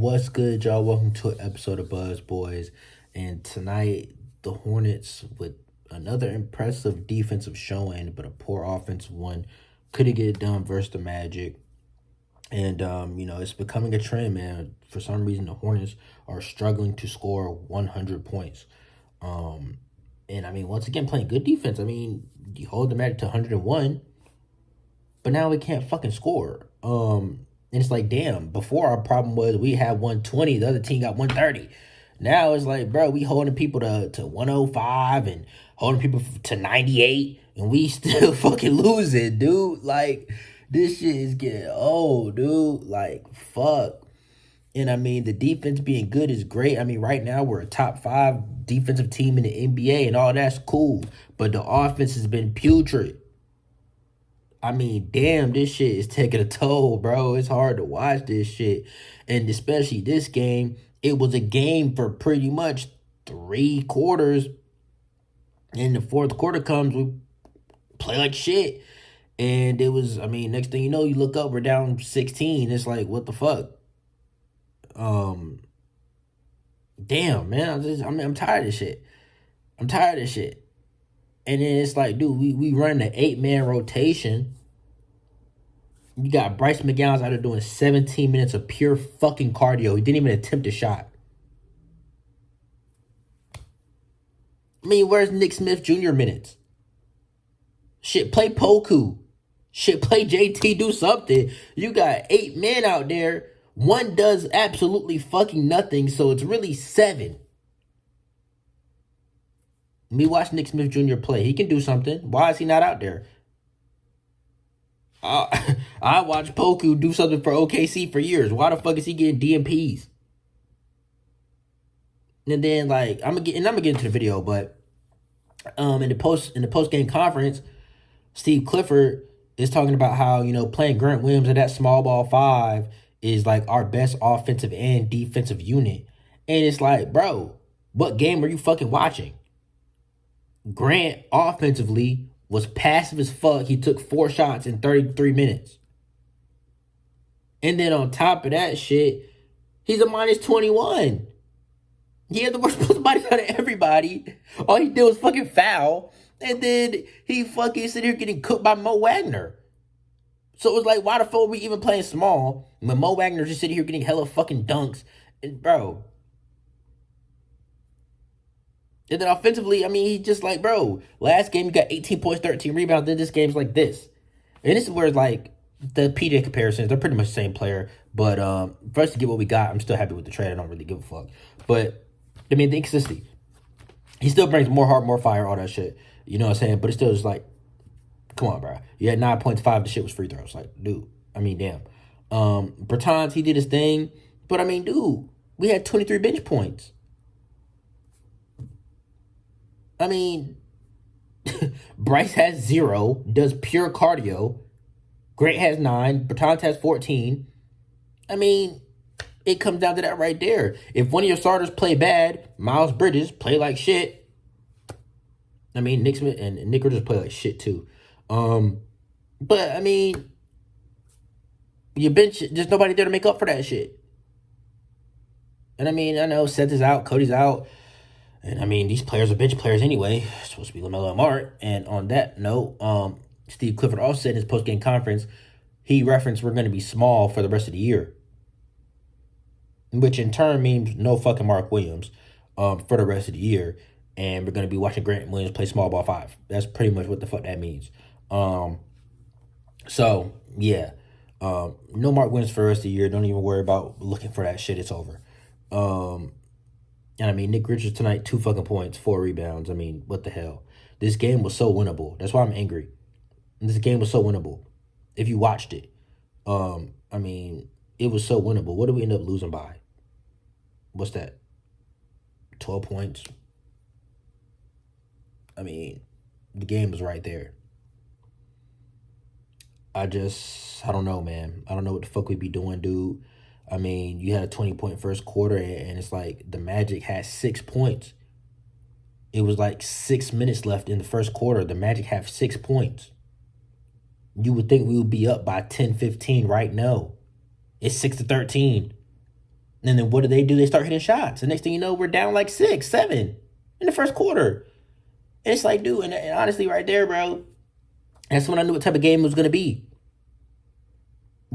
What's good, y'all? Welcome to an episode of Buzz Boys. And tonight, the Hornets, with another impressive defensive showing, but a poor offensive one, couldn't get it done versus the Magic. And, it's becoming a trend, man. For some reason, the Hornets are struggling to score 100 points. Once again, playing good defense. You hold the Magic to 101, but now we can't fucking score. And it's like, damn, before our problem was we had 120, the other team got 130. Now it's like, bro, we holding people to 105 and holding people to 98, and we still fucking losing, dude. Like, this shit is getting old, dude. Like, fuck. And the defense being good is great. Right now we're a top 5 defensive team in the NBA, and all that's cool. But the offense has been putrid. Damn, this shit is taking a toll, bro. It's hard to watch this shit. And especially this game, it was a game for pretty much 3 quarters. And the fourth quarter comes, we play like shit. And it was, next thing you know, you look up, we're down 16. It's like, what the fuck? Damn, man. I'm tired of this shit. I'm tired of this shit. And then it's like, dude, we run the 8-man rotation. You got Bryce McGowan's out there doing 17 minutes of pure fucking cardio. He didn't even attempt a shot. Where's Nick Smith Jr. minutes? Shit, play Poku. Shit, play JT, do something. You got 8 men out there. One does absolutely fucking nothing, so it's really 7. Me watch Nick Smith Jr. play. He can do something. Why is he not out there? I watched Poku do something for OKC for years. Why the fuck is he getting DMPs? And then I'm gonna get into the video, but in the post game conference, Steve Clifford is talking about how playing Grant Williams at that small ball 5 is like our best offensive and defensive unit, and it's like, bro, what game are you fucking watching? Grant offensively was passive as fuck. He took 4 shots in 33 minutes. And then on top of that shit, he's a minus 21. He had the worst post body out of everybody. All he did was fucking foul. And then he fucking sit here getting cooked by Mo Wagner. So it was like, why the fuck are we even playing small when Mo Wagner just sitting here getting hella fucking dunks? And bro. And then offensively, he just like, bro, last game you got 18 points, 13 rebounds. Then this game's like this. And this is where like the PJ comparisons, they're pretty much the same player. But for us to get what we got, I'm still happy with the trade. I don't really give a fuck. But the inconsistency. He still brings more heart, more fire, all that shit. You know what I'm saying? But it's still just like, come on, bro. You had 9 points, 5. The shit was free throws. Like, dude. Damn. Bertans, he did his thing. But dude, we had 23 bench points. Bryce has 0, does pure cardio. Grant has 9, Bertans has 14. It comes down to that right there. If one of your starters play bad, Miles Bridges play like shit. Nick Smith and Nick Richards play like shit too. But your bench, there's nobody there to make up for that shit. And I know Seth is out, Cody's out. And these players are bench players anyway. It's supposed to be LaMelo and Mart. And on that note, Steve Clifford also said in his post-game conference, he referenced we're going to be small for the rest of the year. Which in turn means no fucking Mark Williams for the rest of the year. And we're going to be watching Grant Williams play small ball 5. That's pretty much what the fuck that means. So, yeah. No Mark Williams for the rest of the year. Don't even worry about looking for that shit. It's over. And Nick Richards tonight, 2 fucking points, 4 rebounds. What the hell? This game was so winnable. That's why I'm angry. This game was so winnable. If you watched it. It was so winnable. What did we end up losing by? What's that? 12 points? The game was right there. I don't know, man. I don't know what the fuck we be doing, dude. You had a 20-point first quarter, and it's like the Magic had 6 points. It was like 6 minutes left in the first quarter. The Magic have 6 points. You would think we would be up by 10, 15 right now. It's 6-13. And then what do? They start hitting shots. The next thing you know, we're down like 6, 7 in the first quarter. And it's like, dude, and honestly, right there, bro, that's when I knew what type of game it was gonna be.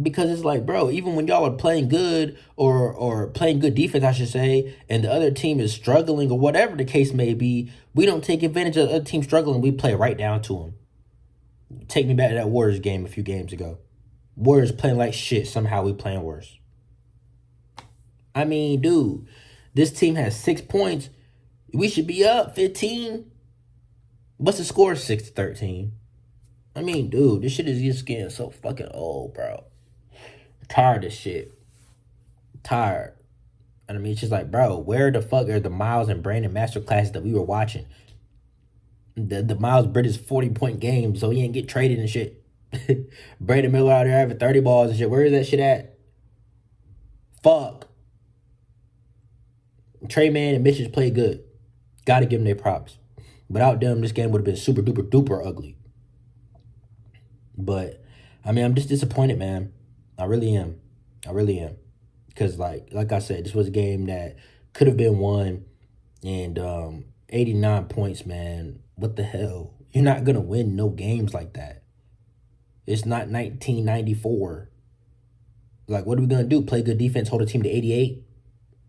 Because it's like, bro, even when y'all are playing good or playing good defense, I should say, and the other team is struggling or whatever the case may be, we don't take advantage of the other team struggling. We play right down to them. Take me back to that Warriors game a few games ago. Warriors playing like shit. Somehow we playing worse. I mean, dude, this team has 6 points. We should be up 15. What's the score? 6-13. I mean, dude, this shit is just getting so fucking old, bro. Tired of this shit. Tired. And I mean, it's just like, bro, where the fuck are the Miles and Brandon masterclasses that we were watching? The Miles Bridges 40-point game, so he ain't get traded and shit. Brandon Miller out there having 30 balls and shit. Where is that shit at? Fuck. Trey Man and Mitchell played good. Gotta give them their props. Without them, this game would have been super duper duper ugly. But I mean, I'm just disappointed, man. I really am. I really am. Because like I said, this was a game that could have been won. And 89 points, man. What the hell? You're not gonna win no games like that. It's not 1994. Like, what are we gonna do? Play good defense, hold a team to 88?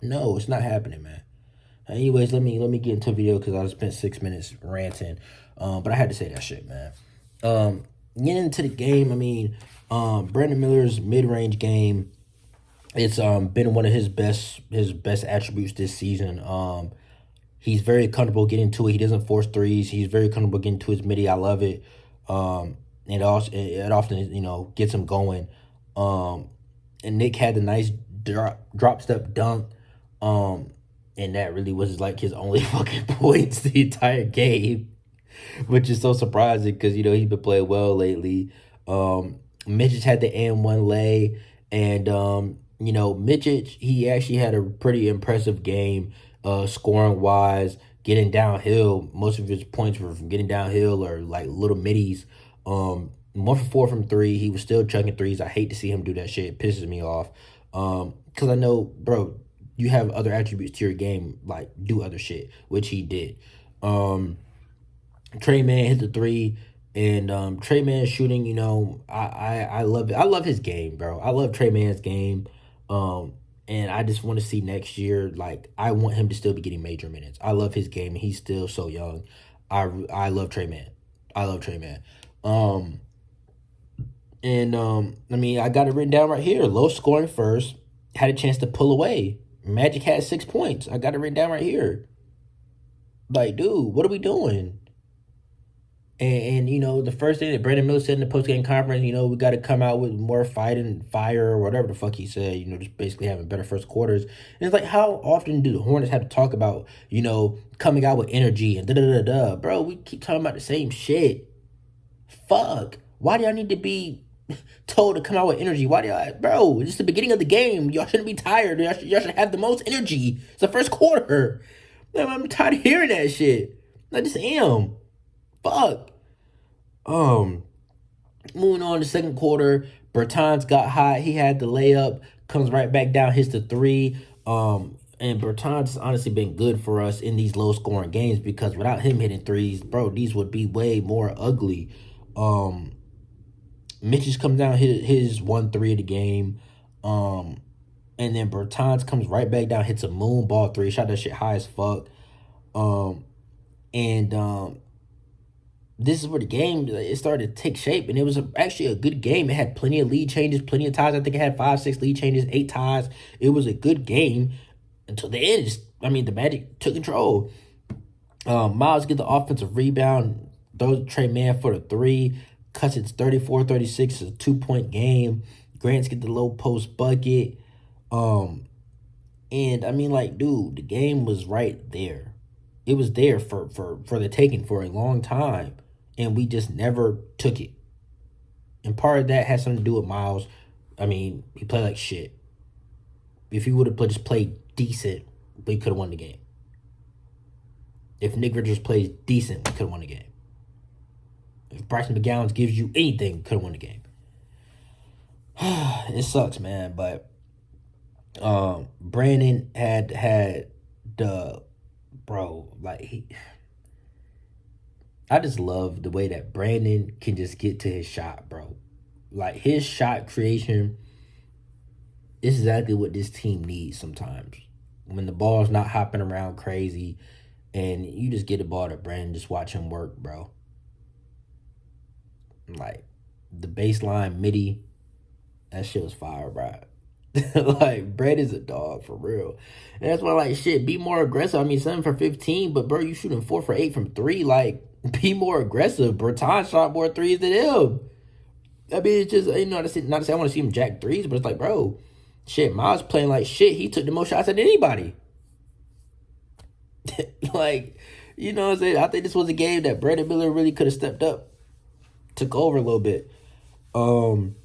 No, it's not happening, man. Anyways, let me get into the video because I spent 6 minutes ranting. But I had to say that shit, man. Getting into the game, I mean, Brandon Miller's mid-range game, it's been one of his best attributes this season. He's very comfortable getting to it. He doesn't force threes. He's very comfortable getting to his midi. I love it. It often gets him going. And Nick had the nice drop step dunk. And that really was like his only fucking points the entire game, which is so surprising because he's been playing well lately. Mitchell had the and one lay, and Mitchell, he actually had a pretty impressive game, scoring wise, getting downhill. Most of his points were from getting downhill or like little middies. 1 for 4 from 3. He was still chucking threes. I hate to see him do that shit. It pisses me off. Because I know, bro, you have other attributes to your game, like do other shit, which he did. Trey Man hit the 3, and Trey Man shooting, I love it. I love his game, bro. I love Trey Man's game. And I just want to see next year, like, I want him to still be getting major minutes. I love his game. He's still so young. I love Trey Man. I love Trey Man. I mean, I got it written down right here. Low scoring first. Had a chance to pull away. Magic had 6 points. I got it written down right here. Like, dude, what are we doing? And the first thing that Brandon Miller said in the post-game conference, we got to come out with more fight and fire or whatever the fuck he said, just basically having better first quarters. And it's like, how often do the Hornets have to talk about, coming out with energy and da-da-da-da? Bro, we keep talking about the same shit. Fuck. Why do y'all need to be told to come out with energy? Why do y'all, bro, it's the beginning of the game. Y'all shouldn't be tired. Y'all should have the most energy. It's the first quarter. Man, I'm tired of hearing that shit. I just am. Fuck. Moving on to second quarter, Bertans got hot. He had the layup, comes right back down, hits the 3. And Bertans has honestly been good for us in these low scoring games because without him hitting threes, bro, these would be way more ugly. Mitchell comes down, his 1-3 of the game. And then Bertans comes right back down, hits a moon ball 3, shot that shit high as fuck. This is where the game, it started to take shape, and it was actually a good game. It had plenty of lead changes, plenty of ties. I think it had 5, 6 lead changes, 8 ties. It was a good game until the end. The Magic took control. Miles get the offensive rebound, throws Trey Man for the 3, cuts it 34-36. It's a 2-point game. Grants get the low post bucket. And dude, the game was right there. It was there for the taking for a long time. And we just never took it. And part of that has something to do with Miles. I mean, he played like shit. If he would have just played decent, we could have won the game. If Nick Richards plays decent, we could have won the game. If Bryson McGowan gives you anything, we could have won the game. It sucks, man. But Brandon had the bro, like I just love the way that Brandon can just get to his shot, bro. Like his shot creation is exactly what this team needs sometimes. When the ball's not hopping around crazy and you just get the ball to Brandon, just watch him work, bro. Like the baseline midi, that shit was fire, bro. Like Brandon's a dog for real. And that's why like shit, be more aggressive. I mean 7 for 15, but bro, you shooting 4 for 8 from three. Like be more aggressive. Bertan shot more threes than him. I mean, it's just not to say I want to see him jack threes, but it's like, bro, shit, Miles playing like shit. He took the most shots than anybody. Like, you know what I'm saying? I think this was a game that Brandon Miller really could have stepped up, took over a little bit. And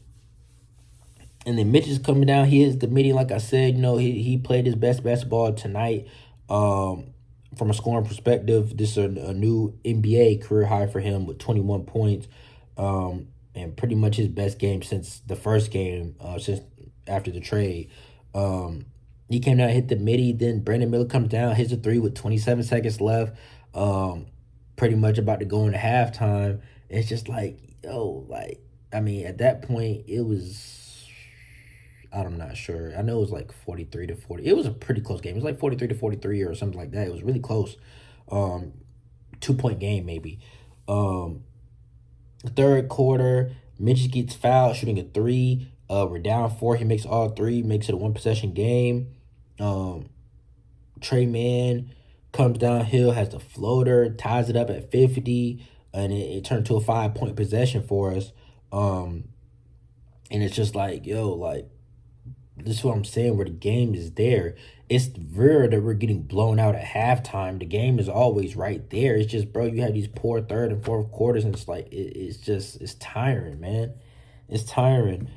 then Mitch is coming down. He is the midi, like I said. He played his best basketball tonight. From a scoring perspective, this is a new NBA career high for him with 21 points. And pretty much his best game since the first game, since after the trade. He came down, hit the midi. Then Brandon Miller comes down, hits a three with 27 seconds left. Pretty much about to go into halftime. It's just like, yo, like, I mean, at that point, it was. I'm not sure. I know it was like 43-40. It was a pretty close game. It was like 43-43 or something like that. It was really close. 2-point game maybe. Third quarter, Mitch gets fouled shooting a three. We're down 4. He makes all 3. Makes it a 1-possession game. Trey Mann comes downhill, has the floater, ties it up at 50, and it turned to a 5-point possession for us. And it's just like, yo, like, this is what I'm saying, where the game is there. It's rare that we're getting blown out at halftime. The game is always right there. It's just, bro, you have these poor third and fourth quarters, and it's like, it's tiring, man. It's tiring.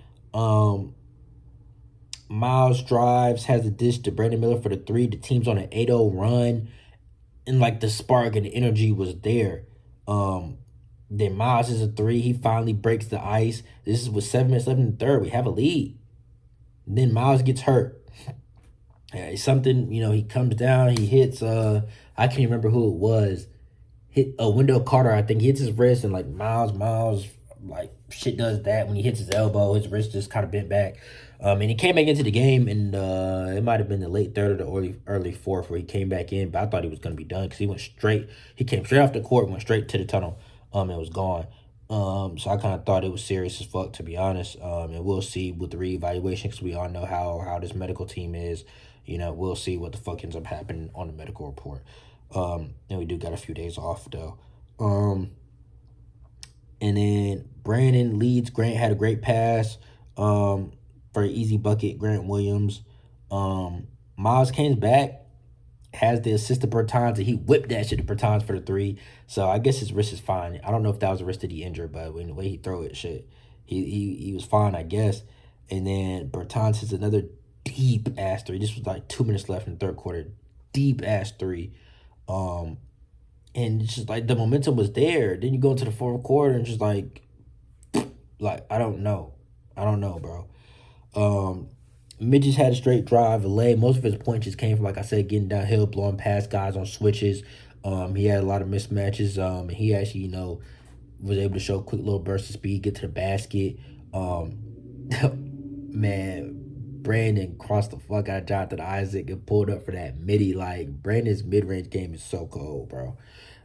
Miles drives, has a dish to Brandon Miller for the 3. The team's on an 8-0 run, and like the spark and the energy was there. Then Miles is a 3. He finally breaks the ice. This is with 7 minutes left in the third. We have a lead. Then Miles gets hurt. Something, he comes down, he hits, I can't remember who it was. Hit a Wendell Carter, I think. He hits his wrist, and like Miles, like shit does that. When he hits his elbow, his wrist just kind of bent back. And he came back into the game, and it might have been the late third or the early fourth where he came back in, but I thought he was going to be done because he came straight off the court, went straight to the tunnel, and was gone. So I kind of thought it was serious as fuck, to be honest. And we'll see with the reevaluation, because we all know how this medical team is. We'll see what the fuck ends up happening on the medical report. And we do got a few days off, though. And then Brandon leads. Grant had a great pass for an easy bucket. Grant Williams. Miles came back, has the assist to Bertans, and he whipped that shit to Bertans for the 3. So I guess his wrist is fine. I don't know if that was a wrist that he injured, but in the way he throw it, shit, he was fine, I guess. And then Bertans hits another deep ass 3. This was like 2 minutes left in the third quarter. Deep ass 3. And it's just like the momentum was there. Then you go into the fourth quarter and just like I don't know, bro. Mitch just had a straight drive, a lay. Most of his points just came from, like I said, getting downhill, blowing past guys on switches. He had a lot of mismatches. And he actually, was able to show quick little bursts of speed, get to the basket. Man, Brandon crossed the fuck out of Jonathan Isaac and pulled up for that midi. Like, Brandon's mid-range game is so cold, bro.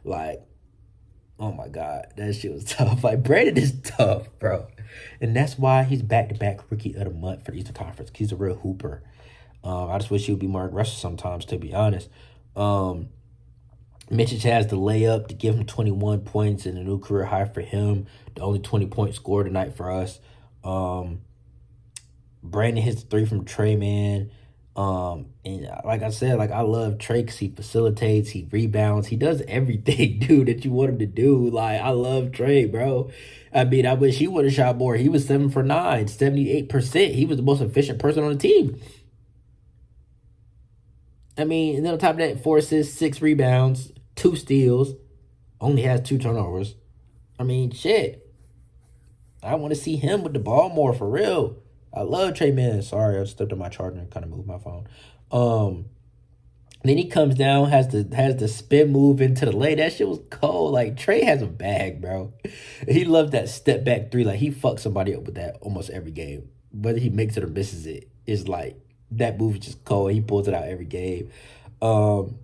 Like, oh my God, that shit was tough. Like, Brandon is tough, bro. And that's why he's back-to-back Rookie of the Month for the Eastern Conference. He's a real hooper. I just wish he would be more aggressive sometimes, to be honest. Mitchell has the layup to give him 21 points and a new career high for him. The only 20-point score tonight for us. Brandon hits the 3 from Trey, man. And like I said, like I love Trey because he facilitates, he rebounds, he does everything, dude, that you want him to do. Like, I love Trey, bro. I mean, I wish he would have shot more. He was 7 for 9, 78%. He was the most efficient person on the team. I mean, and then on top of that, 4 assists, 6 rebounds, 2 steals, only has 2 turnovers. I mean, shit. I want to see him with the ball more, for real. I love Trey Man. Sorry, I stepped on my charger and kind of moved my phone. Um, then he comes down, has the spin move into the lane. That shit was cold. Like Trey has a bag, bro. He loved that step back three. Like he fucks somebody up with that almost every game. Whether he makes it or misses it, it's like that move is just cold. He pulls it out every game. Um,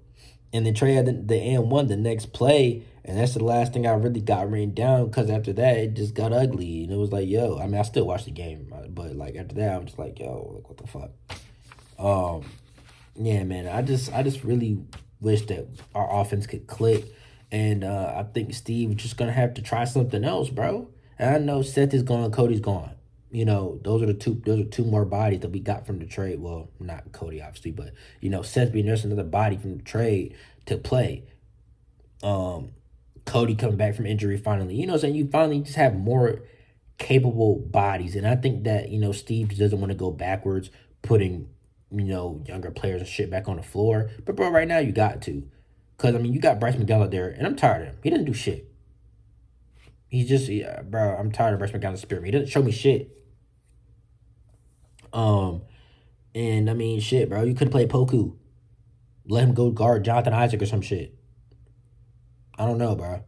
and then Trey had the and one the next play, and that's the last thing I really got written down because after that it just got ugly, and it was like, yo, I mean, I still watched the game, but like after that, I'm just like, yo, like what the fuck. Um, yeah, man, I just really wish that our offense could click, and I think Steve just gonna have to try something else, bro. And I know Seth is gone, Cody's gone. You know, those are two more bodies that we got from the trade. Well, not Cody obviously, but Seth being there's another body from the trade to play. Um, Cody coming back from injury finally. You know what I'm saying? You finally just have more capable bodies. And I think that, Steve just doesn't want to go backwards, putting, younger players and shit back on the floor. But bro, right now you got to. Cause I mean you got Bryce McGowan there, and I'm tired of him. He didn't do shit. He's just bro, I'm tired of Bryce McGowan's spirit. He doesn't show me shit. Um, and I mean shit, bro. You could have played Poku. Let him go guard Jonathan Isaac or some shit. I don't know, bro.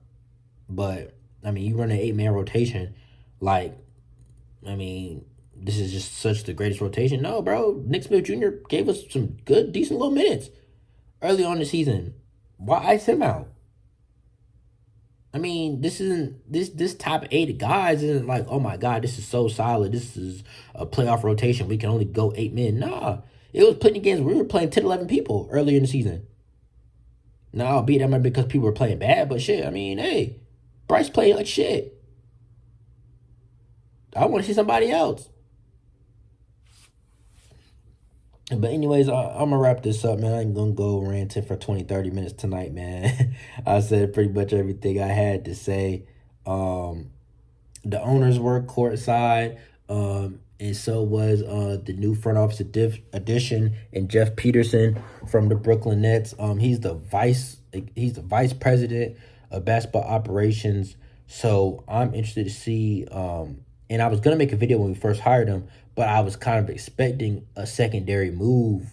But I mean, you run an 8-man rotation, like, I mean, this is just such the greatest rotation. No, bro. Nick Smith Jr. gave us some good, decent little minutes early on the season. Why ice him out? I mean, this isn't this top 8 guys isn't like, oh my god, this is so solid. This is a playoff rotation. We can only go 8 men. Nah, it was putting against. We were playing 10, 11 people earlier in the season. Now, albeit that might be because people were playing bad, but shit. I mean, hey, Bryce played like shit. I want to see somebody else. But anyways, I'm gonna wrap this up, man. I ain't gonna go ranting for 20, 30 minutes tonight, man. I said pretty much everything I had to say. Um, the owners were courtside, and so was the new front office addition and Jeff Peterson from the Brooklyn Nets. He's the vice president of basketball operations. So I'm interested to see. And I was gonna make a video when we first hired him, but I was kind of expecting a secondary move,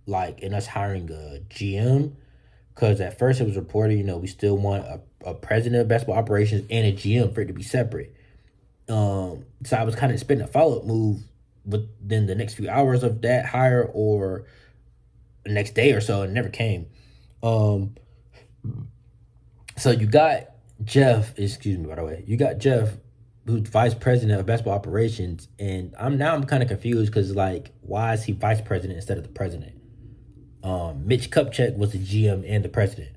like in us hiring a GM. Because at first it was reported, we still want a president of basketball operations and a GM for it to be separate. So I was kind of expecting a follow-up move within the next few hours of that hire or the next day or so. It never came. So you got Jeff, excuse me, by the way. You got Jeff, who's vice president of basketball operations, and I'm kind of confused because like, why is he vice president instead of the president? Mitch Kupchak was the GM and the president.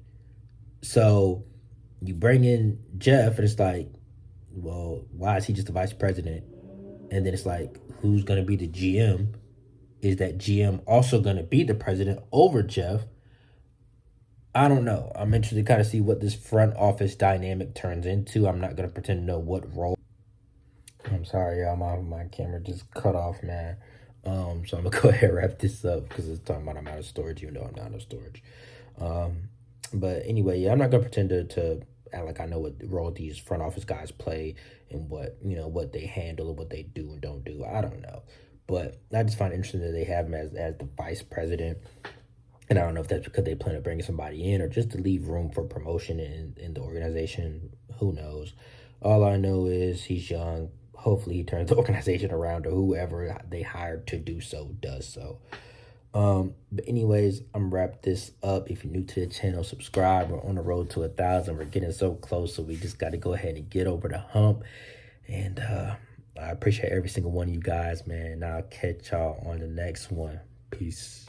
So you bring in Jeff, and it's like, well, why is he just the vice president? And then it's like, who's going to be the GM? Is that GM also going to be the president over Jeff? I don't know. I'm interested to kind of see what this front office dynamic turns into. I'm not going to pretend to know what role. I'm sorry, y'all. My camera just cut off, man. So I'm going to go ahead and wrap this up because it's talking about I'm out of storage, even though I'm not out of storage. But anyway, yeah, I'm not going to pretend to act like I know what role these front office guys play and what they handle and what they do and don't do. I don't know. But I just find it interesting that they have him as the vice president. And I don't know if that's because they plan to bring somebody in or just to leave room for promotion in the organization. Who knows? All I know is he's young. Hopefully he turns the organization around, or whoever they hired to do so does so. But anyways, I'm wrap this up. If you're new to the channel, subscribe. We're on the road to 1,000. We're getting so close, so we just got to go ahead and get over the hump. And I appreciate every single one of you guys, man. And I'll catch y'all on the next one. Peace.